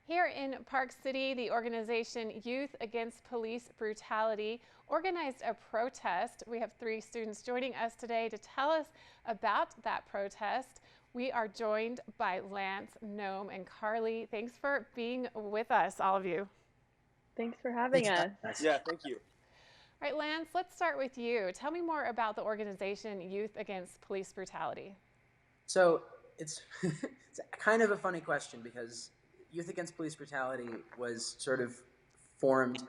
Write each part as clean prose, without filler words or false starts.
Here in Park City, the organization Youth Against Police Brutality organized a protest. We have 3 students joining us today to tell us about that protest. We are joined by Lance, Noam, and Carly. Thanks for being with us, all of you. Thanks for having Thanks us. for having us. Yeah, thank you. All right, Lance, let's start with you. Tell me more about the organization Youth Against Police Brutality. So it's, it's kind of a funny question because Youth Against Police Brutality was sort of formed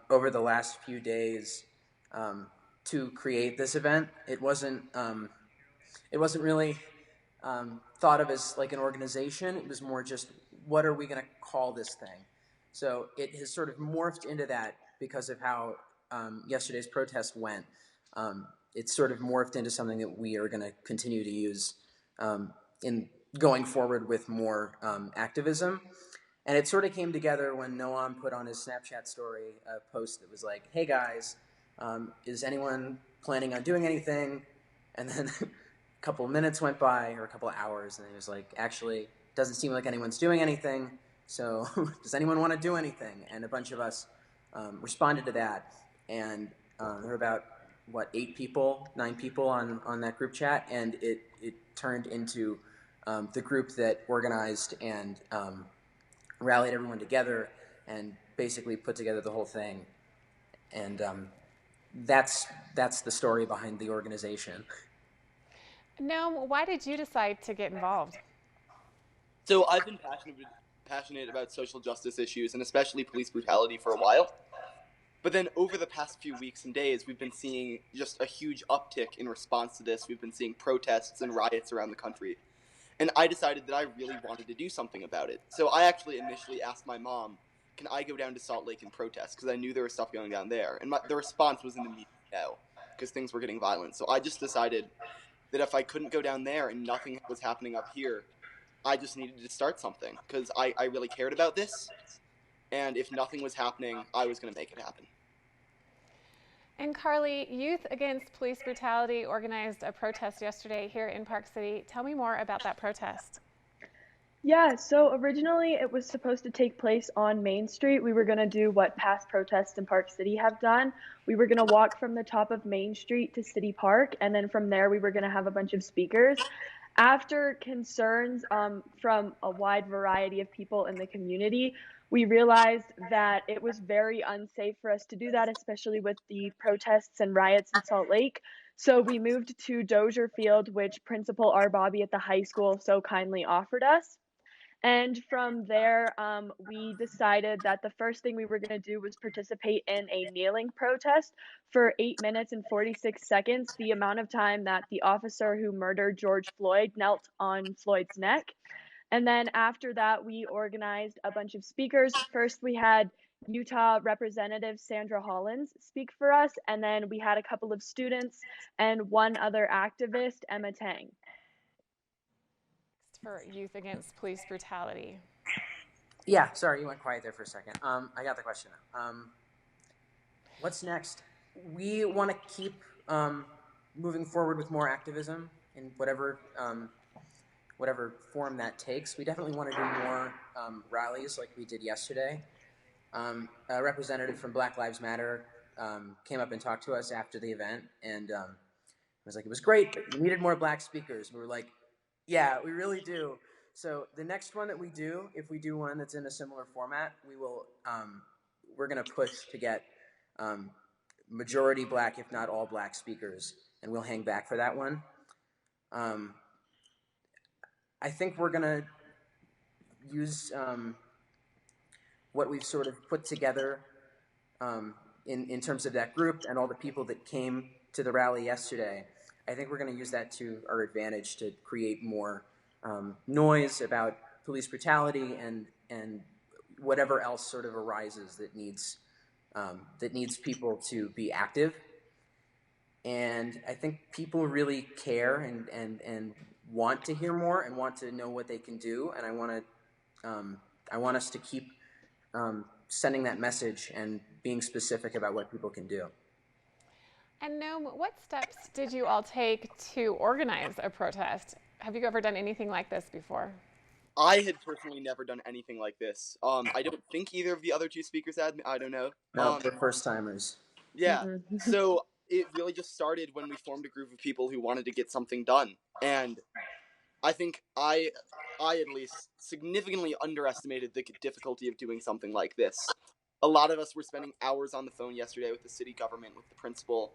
over the last few days to create this event. It wasn't really thought of as like an organization. It was more just, what are we going to call this thing? So it has sort of morphed into that because of how yesterday's protest went. It's sort of morphed into something that we are going to continue to use in going forward with more activism. And it sort of came together when Noam put on his Snapchat story a post that was like, hey guys, is anyone planning on doing anything? And then a couple of minutes went by, or a couple of hours, and he was like, actually, doesn't seem like anyone's doing anything, so does anyone want to do anything? And a bunch of us responded to that, and there were about, 9 people on that group chat, and it turned into the group that organized and rallied everyone together and basically put together the whole thing. And that's the story behind the organization. Noam, why did you decide to get involved? So I've been passionate about social justice issues and especially police brutality for a while. But then over the past few weeks and days, we've been seeing just a huge uptick in response to this. We've been seeing protests and riots around the country. And I decided that I really wanted to do something about it. So I actually initially asked my mom, can I go down to Salt Lake and protest? Because I knew there was stuff going down there. And the response was an immediate no, because things were getting violent. So I just decided that if I couldn't go down there and nothing was happening up here, I just needed to start something because I really cared about this. And if nothing was happening, I was going to make it happen. And Carly, Youth Against Police Brutality organized a protest yesterday here in Park City. Tell me more about that protest. Yeah, so originally it was supposed to take place on Main Street. We were going to do what past protests in Park City have done. We were going to walk from the top of Main Street to City Park, and then from there we were going to have a bunch of speakers. After concerns from a wide variety of people in the community, we realized that it was very unsafe for us to do that, especially with the protests and riots in Salt Lake. So we moved to Dozier Field, which Principal R. Bobby at the high school so kindly offered us. And from there, we decided that the first thing we were going to do was participate in a kneeling protest for 8 minutes and 46 seconds, the amount of time that the officer who murdered George Floyd knelt on Floyd's neck. And then after that, we organized a bunch of speakers. First, we had Utah Representative Sandra Hollins speak for us, and then we had a couple of students and one other activist, Emma Tang. For Youth Against Police Brutality. Yeah, sorry, you went quiet there for a second. I got the question. What's next? We want to keep moving forward with more activism in whatever form that takes. We definitely want to do more rallies like we did yesterday. A representative from Black Lives Matter came up and talked to us after the event, and was like, it was great, but you needed more black speakers. We were like, yeah, we really do. So the next one that we do, if we do one that's in a similar format, we're going to push to get majority black, if not all black speakers, and we'll hang back for that one. I think we're going to use what we've sort of put together in terms of that group and all the people that came to the rally yesterday. I think we're going to use that to our advantage to create more noise about police brutality and whatever else sort of arises that needs people to be active. And I think people really care and want to hear more and want to know what they can do. And I want us to keep sending that message and being specific about what people can do. And Noam, what steps did you all take to organize a protest? Have you ever done anything like this before? I had personally never done anything like this. I don't think either of the other two speakers had. I don't know. No, they're first timers. Yeah. Mhm. So it really just started when we formed a group of people who wanted to get something done. And I think I at least significantly underestimated the difficulty of doing something like this. A lot of us were spending hours on the phone yesterday with the city government, with the principal.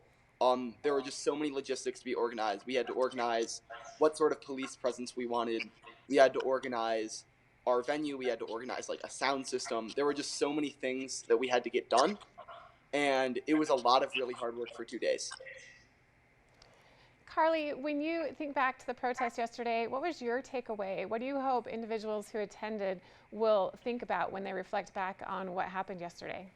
There were just so many logistics to be organized. We had to organize what sort of police presence we wanted. We had to organize our venue. We had to organize like a sound system. There were just so many things that we had to get done, and it was a lot of really hard work for 2 days. Carly, when you think back to the protest yesterday, what was your takeaway? What do you hope individuals who attended will think about when they reflect back on what happened yesterday?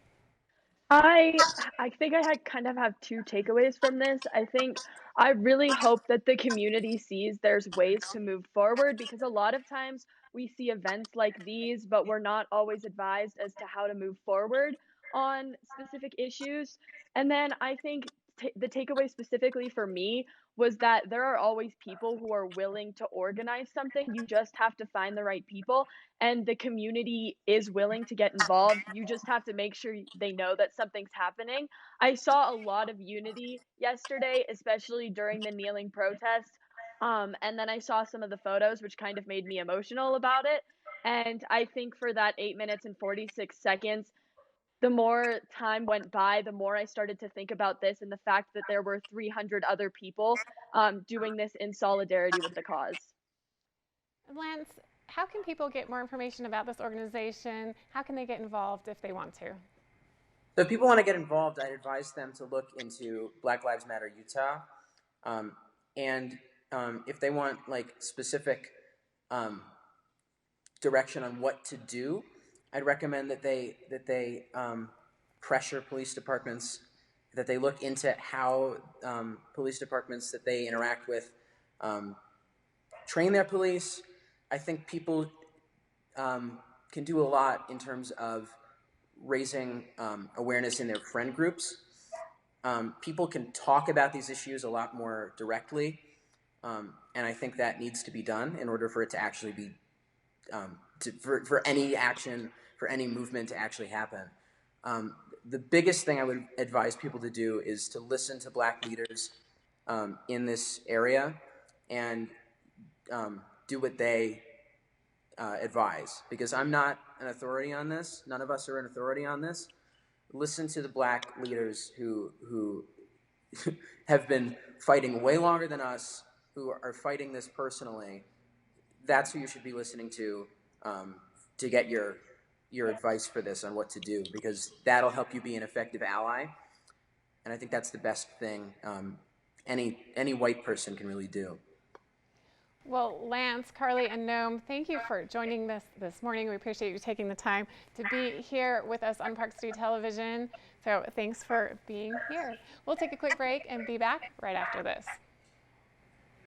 I I think I had kind of have two takeaways from this. I think I really hope that the community sees there's ways to move forward, because a lot of times we see events like these, but we're not always advised as to how to move forward on specific issues. And then I think the takeaway specifically for me was that there are always people who are willing to organize something. You just have to find the right people, and the community is willing to get involved. You just have to make sure they know that something's happening. I saw a lot of unity yesterday, especially during the kneeling protest. And then I saw some of the photos, which kind of made me emotional about it. And I think for that 8 minutes and 46 seconds, the more time went by, the more I started to think about this and the fact that there were 300 other people doing this in solidarity with the cause. Lance, how can people get more information about this organization? How can they get involved if they want to? So if people want to get involved, I'd advise them to look into Black Lives Matter Utah, and if they want like specific direction on what to do, I'd recommend that they pressure police departments, that they look into how police departments that they interact with train their police. I think people can do a lot in terms of raising awareness in their friend groups. People can talk about these issues a lot more directly, and I think that needs to be done in order for it to actually be for any action, for any movement to actually happen. The biggest thing I would advise people to do is to listen to Black leaders in this area and do what they advise, because I'm not an authority on this. None of us are an authority on this. Listen to the Black leaders who have been fighting way longer than us, who are fighting this personally. That's who you should be listening to get your advice for this on what to do, because that'll help you be an effective ally. And I think that's the best thing any white person can really do. Well, Lance, Carly, and Noam, thank you for joining us this morning. We appreciate you taking the time to be here with us on Park City Television. So thanks for being here. We'll take a quick break and be back right after this.